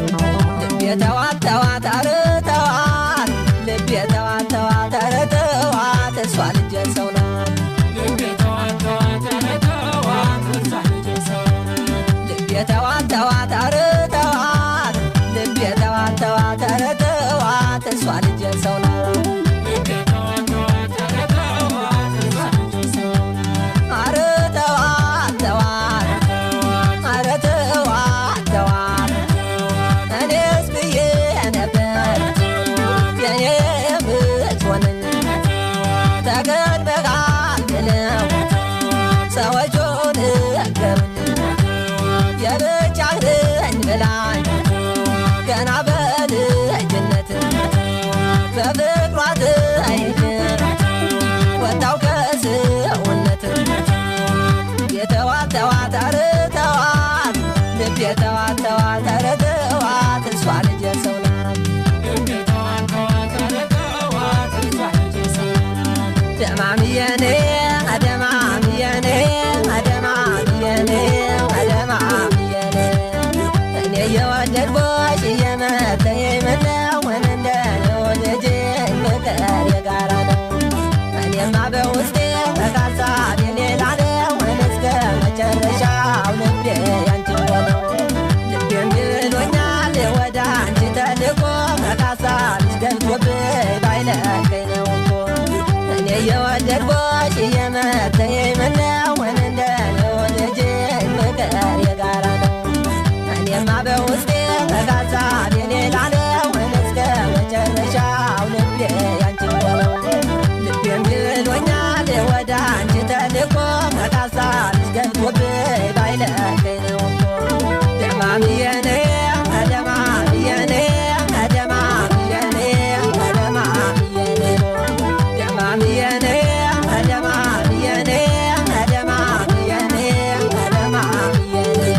ልቤ ተዋት ተዋት ኧረ ተዋት ልቤ ተዋት ተዋት ኧረ ተዋት እሷ ልጄ ሰው ናት ልቤ ተዋት ተዋት ኧረ ተዋት እሷ ልጄ ሰው ናት ልቤ ተዋት ተዋት ኧረ ተዋት ልቤ ተዋት ተዋት ኧረ ተዋት እሷ ልጄ ሰው ናት ልቤ ተዋት ተዋት ኧረ ተዋት እሷ ልጄ ሰው ናት ኧረ ተዋት ተዋት ኧረ ተዋት ተዋት እኔስ ብዬ ነበር የኔ የምትሆነኝ ተገድበሃል ብለው ሰዎቹ ነገሩኝ የብቻህ ነኝ ብላኝ ገና በልጅነት በፍቅሯ ተይዤ ወጣሁ ከሰውነት የተዋት ተዋት ኧረ ተዋት ልቤ ተዋት ተዋት ኧረ ተዋት እሷ ልጄ ሰው ናት ልቤ ተዋት ተዋት ኧረ ተዋት እሷ ልጄ ሰው ናት ደማምዬ ነይ ደማምዬ ነይ ደማምዬ ነይ ደማምዬ ነይ እኔ የወደድኩሽ እየመተኝ ምነው ምን እንደው ልጄ ፍቅር የጋራ ነው እኔማ በውስጤ በሀሳቤ ሌላ ነው እስከ መጨረሻው ልቤ ያንቺ ሆነው ልቤም ብሎኛል ወደ አንቺ ተልኮ በሀሳብሽ ገልጦብኝ ባይለቀኝ ነው እኮ እኔ የወደድኩሽ እየመተኝ ምነው ምን እንደው ልጄ ፍቅር የጋራ ነው እኔማ በውስጤ በሀሳቤ ሌላ ነው እስከ መጨረሻው ልቤ ያንቺ ሆነው ልቤም ብሎኛል ወደ አንቺ ተልኮ በሀሳብሽ ገልጦብኝ ባይለቀኝ ነው እኮ ደማምዬ ነይ ደማምዬ ነይ ደማምዬ ነይ ደማምዬ ነይ ደማምዬ ነይ ደማምዬ ነይ ደማምዬ ነይ ደማምዬ ነይ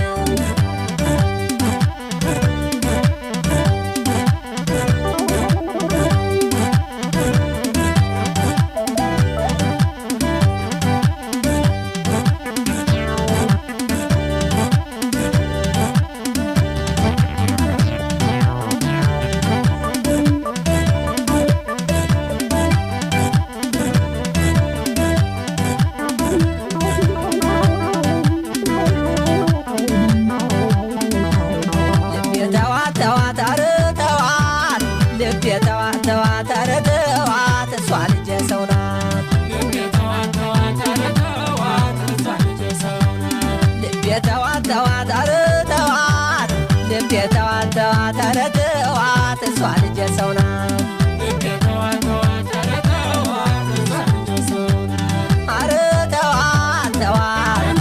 ልቤ ተዋት ተዋት ኧረ ተዋት እሷ ልጄ ሰው ናት ልቤ ተዋት ተዋት ኧረ ተዋት እሷ ልጄ ሰው ናት ልቤ ተዋት ተዋት ኧረ ተዋት ልቤ ተዋት ተዋት ኧረ ተዋት እሷ ልጄ ሰው ናት ልቤ ተዋት ተዋት ኧረ ተዋት እሷ ልጄ ሰው ናት ኧረ ተዋት ተዋት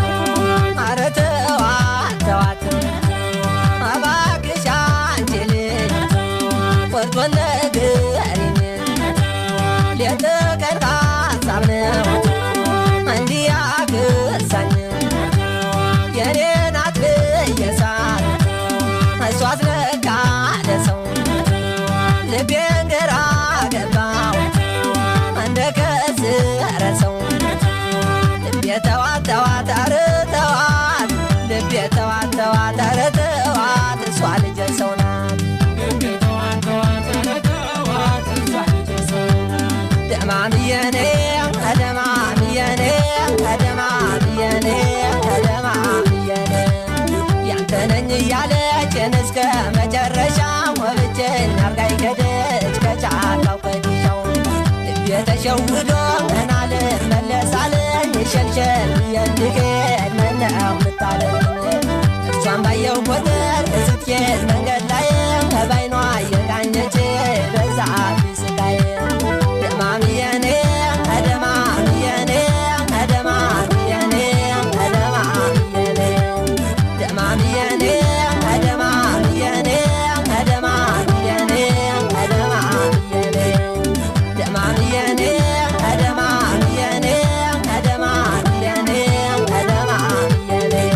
ኧረ ተዋት ተዋት እባክሽ አንቺ ልጅ ቆርጦን ንገሪኝ ሌት ቀን ሀሳብ ነው እንዲህ ያገሳኝ የኔ ናት ብዬ ሳል እሷ አስነካ ለሰው ልቤን ግራ ገባው እንደ ከሰረ ሰው ልቤ ተዋት ተዋት ኧረ ተዋት ልቤ ተዋት ተዋት ኧረ ተዋት እሷ ልጄ ሰው ናት ደማምዬ ነይ ደማምዬ ነይ ደማምዬ ነይ ደማምዬ ነይ ያንተ ነኝ እያለችን እስከ መጨረሻው ብቻዬን አርጋኝ ሄደች ከጫካው ከዲሻው ልቤ ተሸውዶ ገና ልመለሳለኝ ሸልሸል ብዬ እንድሄድ ምነው ልታለኝ እሷን ባየው ቁጥር ስትሄድ መንገድ ላይ በዓይኗ እየቃኘች በዛብኝ ስቃዬ ደማምዬ ነይ ደማምዬ ነይ ደማምዬ ነይ ደማምዬ ነይ ደማምዬ ነይ ደማምዬ ነይ ደማምዬ ነይ ደማምዬ ነይ ደማምዬ ነይ ደማምዬ ነይ ደማምዬ ነይ ደማምዬ ነይ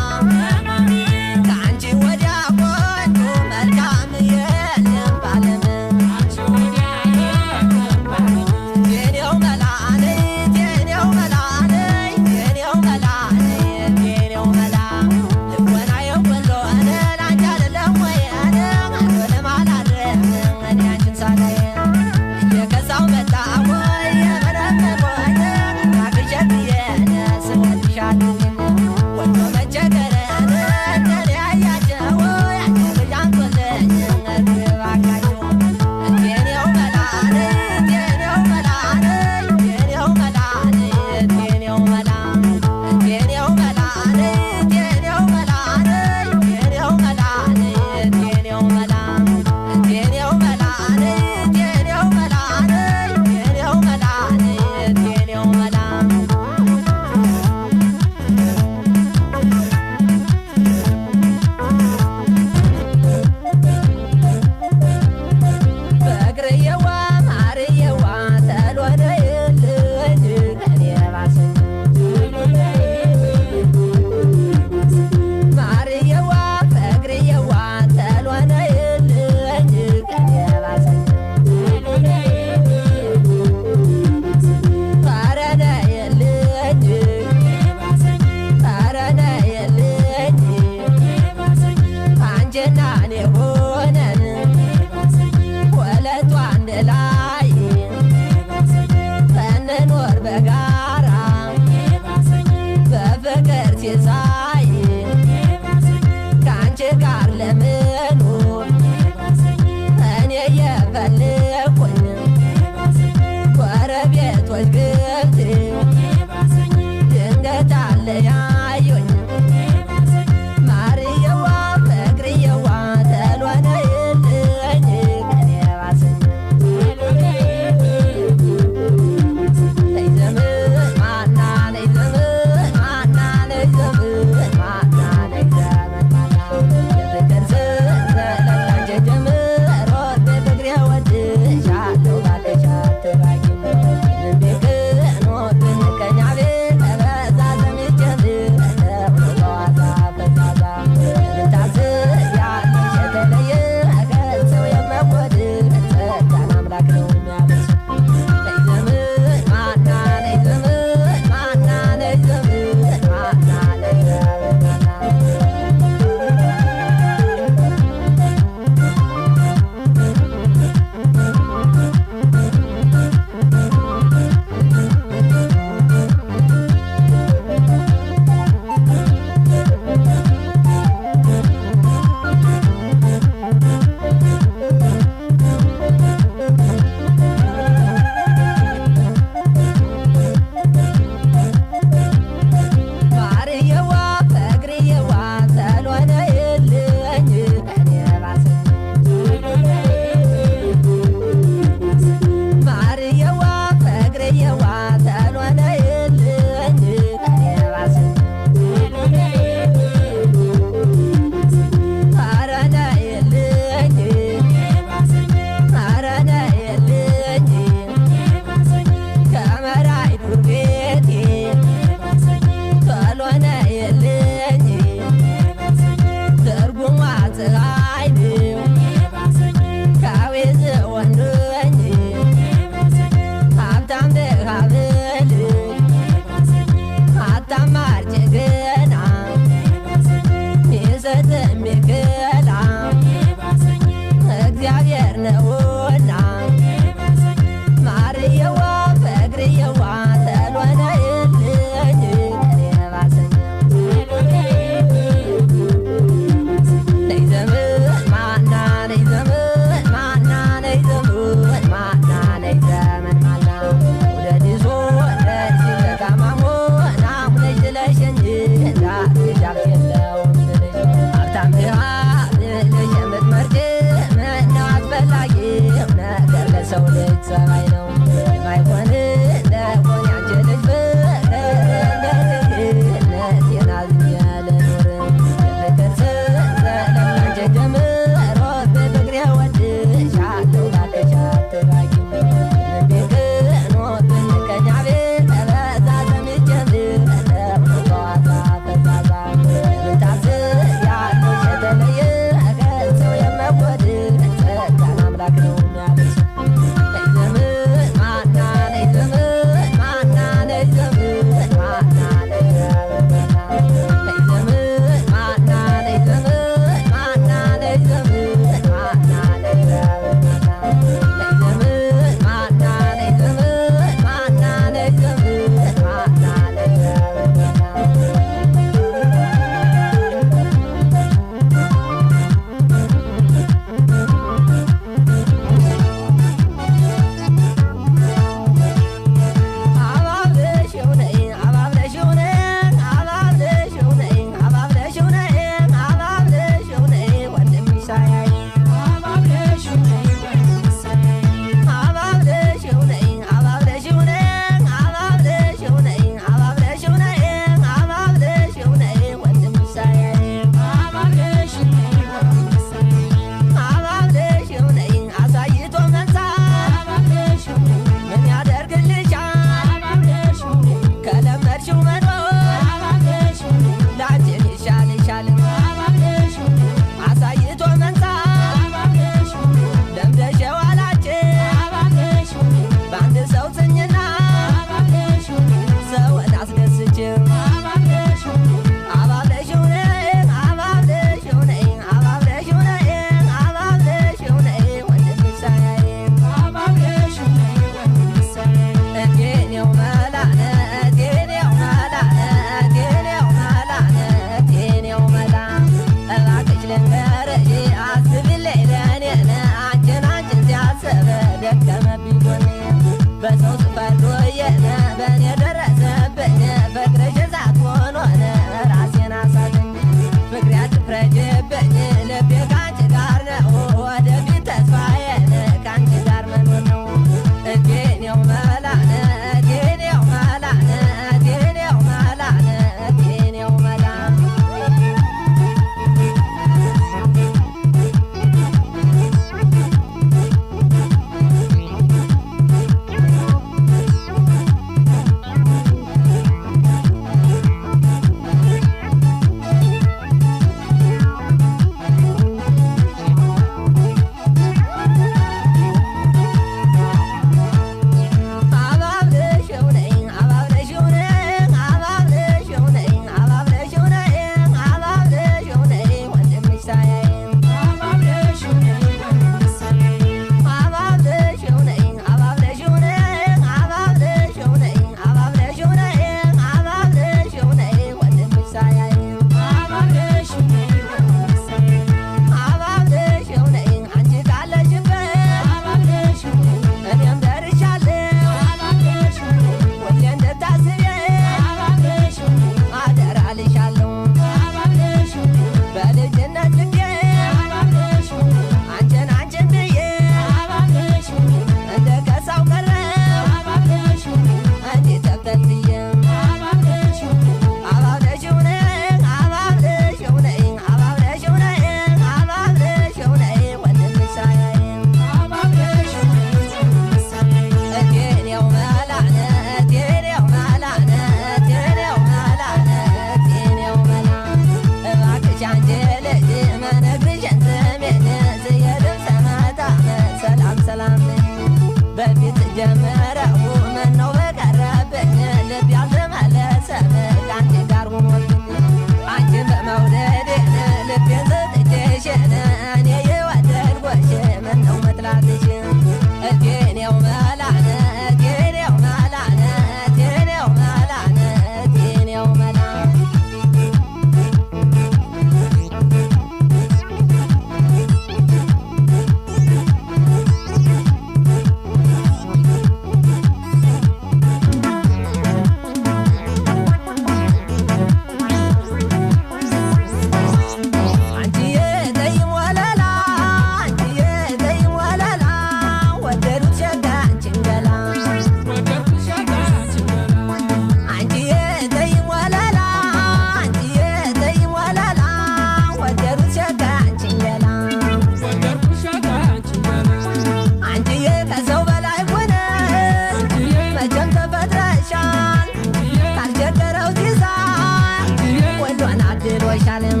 አይሻልም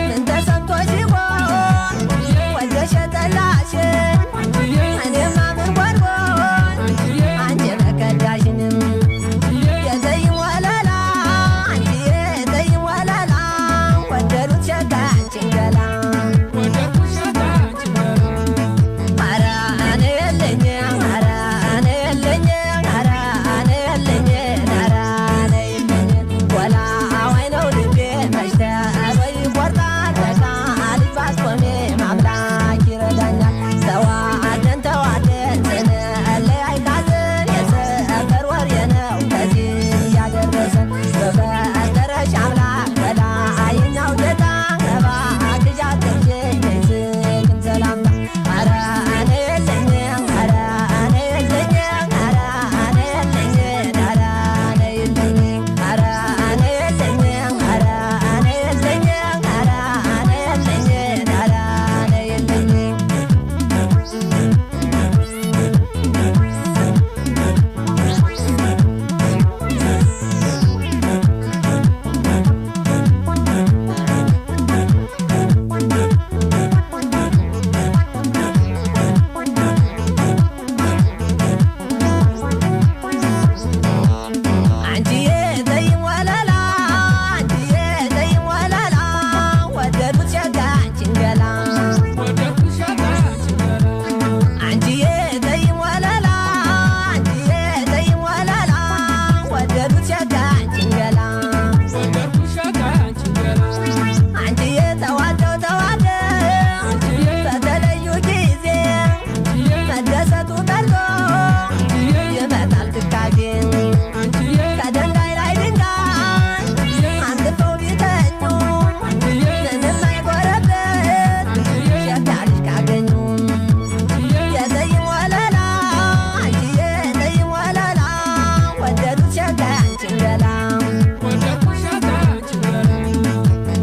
ምን ተሰምቶሽ ይሆን ወደሽ የጠላሽን እኔማ ምን ሆንኩኝ አንቺ በከዳሽንም የዘይን ወለላ አንቺዬ የዘይን ወለላ ወደዱት ሸጋ አንቺን ገላ ኧረ እኔ የለኝም ኧረ እኔ የለኝም ኧረ እኔ የለኝም ኧረ እኔ የለኝም ወላ አዋይ ነው ልቤ መች ተበይ ይቆርጣል በቃ ልጅ ባስቆሜ ማምላክ ይረዳኛል ተዋደን ተዋደን ስንለያይ ካዝን የሰፈር ወሬ ነው ከዚህ እያደረሰን በፈጠረሽ አምላክ በላይኛው ጌታ እባክሽ አትርሽኝ ስልክም ሰላምታ ኧረ እኔ የለኝም ኧረ እኔ የለኝም ኧረ እኔ የለኝም ኧረ እኔ የለኝም ኧረ እኔ የለኝም ኧረ እኔ የለኝም ኧረ እኔ የለኝም ኧረ እኔ የለኝም አንቺዬ ዘይን ወለላ አንቺዬ ዘይን ወለላ ወደዱት ሸጋ አንቺን ገላ አንቺዬ ዘይን ወለላ አንቺዬ ዘይን ወለላ ወደዱት ሸጋ አንቺን ገላ አንቺዬ ተዋደው ተዋደው በተለዩ ጊዜ መደሰቱ ቀርቶ ይመጣል ትካዜ ከድንጋይ ላይ ድንጋይ አንጥፈው ቢተኙ ምንም አይጎረብት ሸጋ ልጅ ካገኙ የዘይን ወለላ አንቺዬ የዘይን ወለላ ወደዱት ሸጋ አንቺን ገላ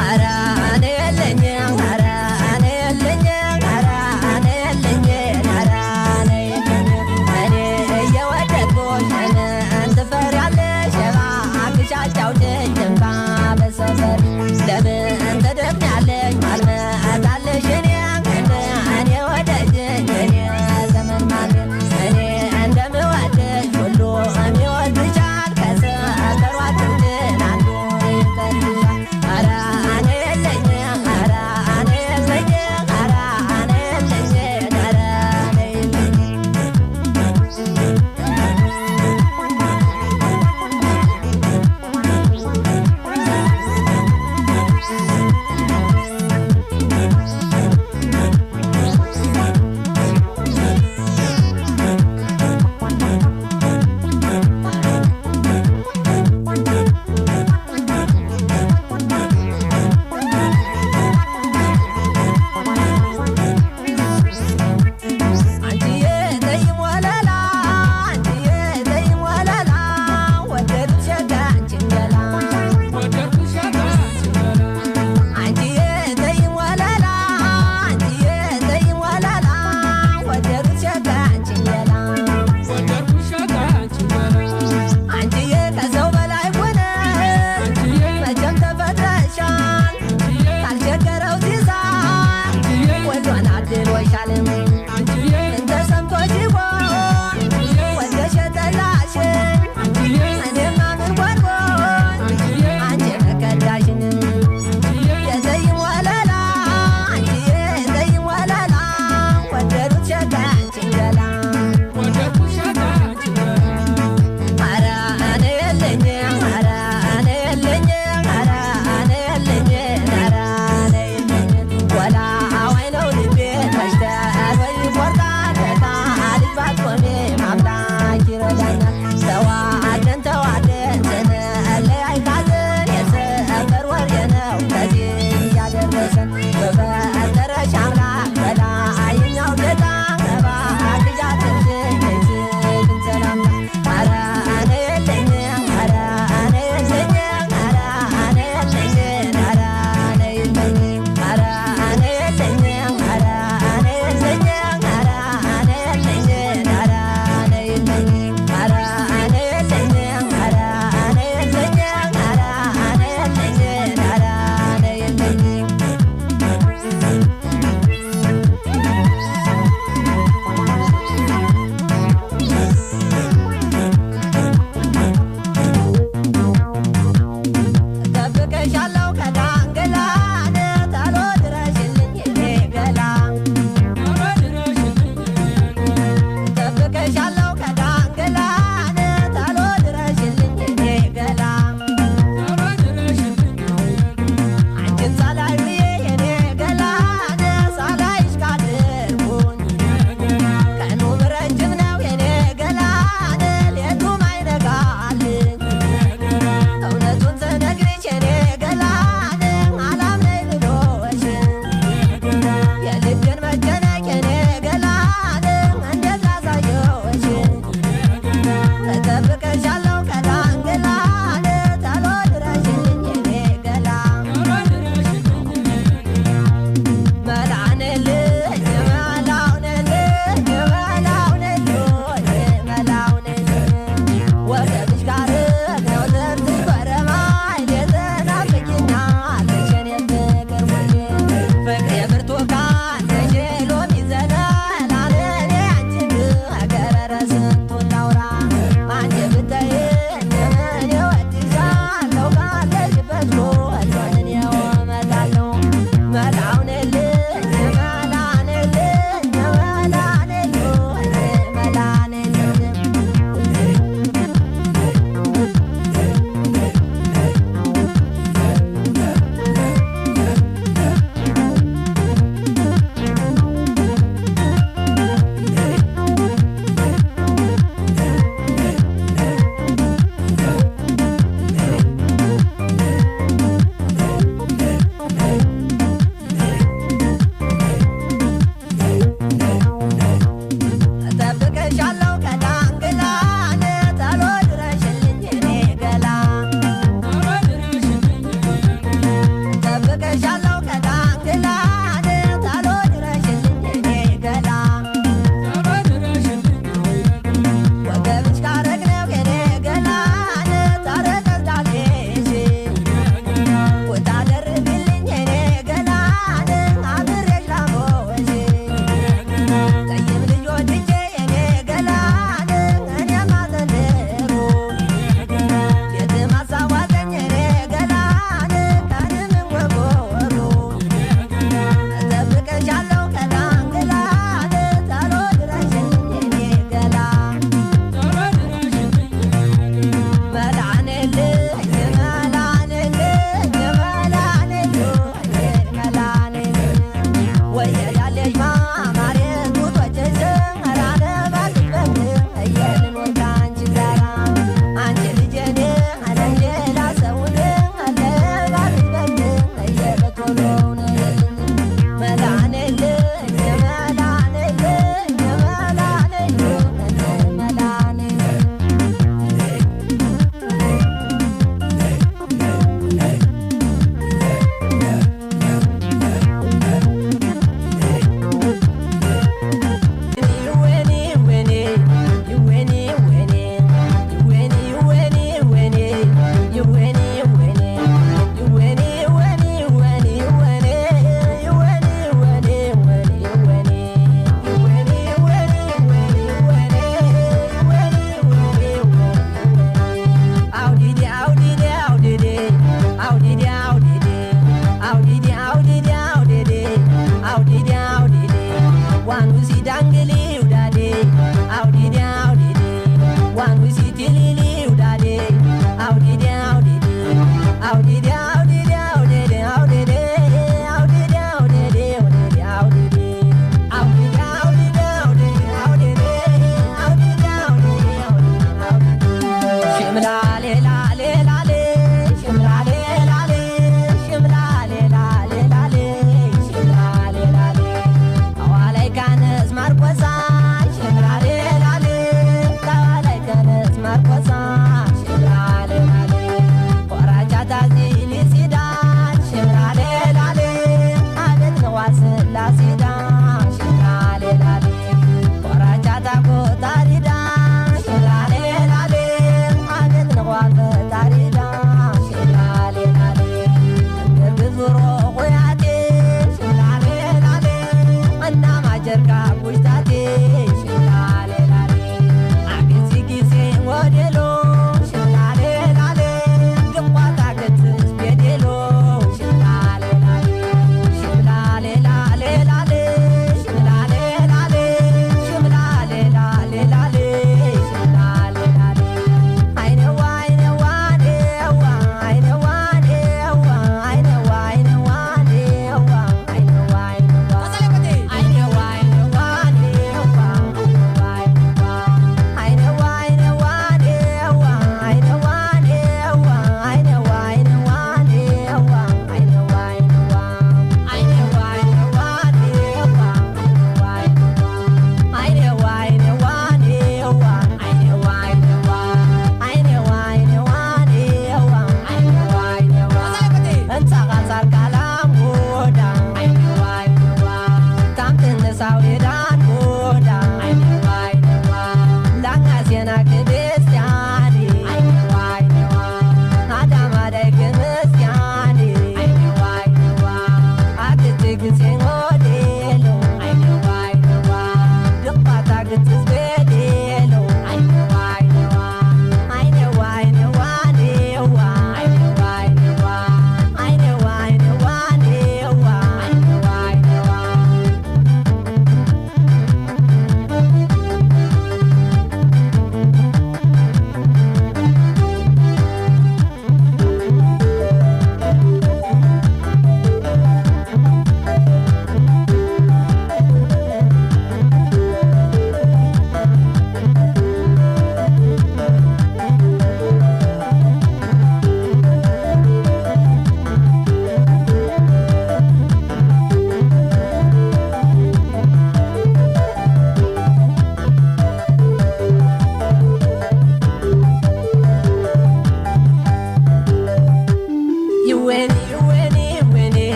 ኧረ እኔ የለኝም ኧረ እኔ የለኝም ኧረ እኔ የለኝም ኧረ እኔ የለኝም እኔ እየወደድኩሽ ምን ትፈሪያለሽ እባክሽ አጫውችኝ ልምጣ በሰፈር ለምን ትደክሚያለሽ ማልመጣልሽ እኔ ወደድሽ እኔ ዘመን ማለት እኔ እንደምወድሽ ሁሉ የሚወድሻል ከሰፈሯ ትውልድ አንዱ ይጠልሻል ኧረ እኔ የለኝም ኧረ እኔ የለኝም ኧረ እኔ የለኝም ኧረ እኔ የለኝም አንቺዬ ዘይን ወለላ አንቺዬ ዘይን ወለላ ወደዱት ሸጋ አንቺን ገላ አንቺዬ ዘይን ወለላ አንቺዬ ዘይን ወለላ ወደዱት ሸጋ አንቺን ገላ አንቺዬ ከሰው በላይ ሆነሽ መቼም ተፈጥረሻል ካልቸገረው ሲሳይ ወዷን አድሎሻል ምን ተሰምቶሽ ይሆን ወደሽ የጠላሽን እኔማ ምን ሆንኩኝ አንቺ በከዳሽንም የዘይን ወለላ አንቺዬ የዘይን ወለላ ወደዱት ሸጋ አንቺን ገላ ኧረ እኔ የለኝም ኧረ እኔ የለኝም ኧረ እኔ የለኝም ኧረ እኔ የለኝም ወላ አዋይ ነው ልቤ መች ተበይ ይቆርጣል በቃ ልጅ ባስቆሜ ማምላክ ይረዳኛል ተዋደን ተዋደን ስንለያይ ካዝን የሰፈር ወሬ ነው ከዚህ እያደረሰን በፈጠረሽ አምላክ በላይኛው ጌታ እባክሽ አትርሽኝ ስልክም ሰላምታ ኧረ እኔ የለኝም ኧረ እኔ የለኝም ኧረ እኔ ላዜ